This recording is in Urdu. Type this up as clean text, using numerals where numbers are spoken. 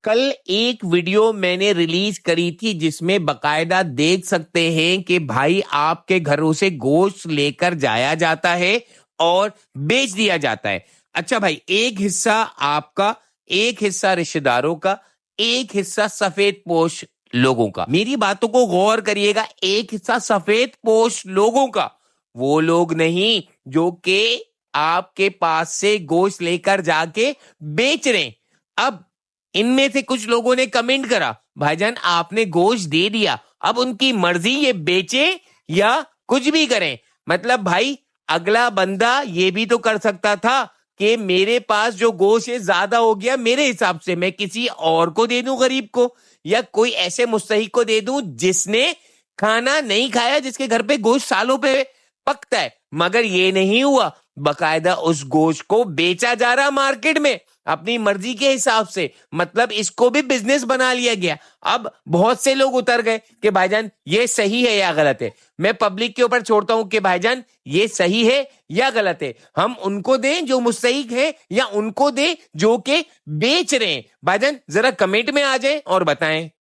کل ایک ویڈیو میں نے ریلیز کری تھی جس میں باقاعدہ دیکھ سکتے ہیں کہ بھائی آپ کے گھروں سے گوشت لے کر جایا جاتا ہے اور بیچ دیا جاتا ہے. اچھا بھائی, ایک حصہ آپ کا, ایک حصہ رشتہ داروں کا, ایک حصہ سفید پوش لوگوں کا. میری باتوں کو غور کریے گا, ایک حصہ سفید پوش لوگوں کا, وہ لوگ نہیں جو کہ آپ کے پاس سے گوشت لے کر جا کے بیچ رہے ہیں. اب ان میں سے کچھ لوگوں نے کمنٹ کرا, بھائی جان آپ نے گوشت دے دیا, اب ان کی مرضی یہ بیچے یا کچھ بھی کریں. مطلب بھائی اگلا بندہ یہ بھی تو کر سکتا تھا کہ میرے پاس جو گوشت ہے زیادہ ہو گیا, میرے حساب سے میں کسی اور کو دے دوں, غریب کو, یا کوئی ایسے مستحق کو دے دوں جس نے کھانا نہیں کھایا, جس کے گھر پہ گوشت سالوں پہ پکتا ہے. مگر یہ نہیں ہوا, باقاعدہ اس گوشت کو بیچا جا رہا مارکیٹ میں اپنی مرضی کے حساب سے. مطلب اس کو بھی بزنس بنا لیا گیا. اب بہت سے لوگ اتر گئے کہ بھائی جان یہ صحیح ہے یا غلط ہے. میں پبلک کے اوپر چھوڑتا ہوں کہ بھائی جان یہ صحیح ہے یا غلط ہے. ہم ان کو دیں جو مستحق ہیں یا ان کو دیں جو کہ بیچ رہے ہیں؟ بھائی جان ذرا کمنٹ میں آ جائیں اور بتائیں.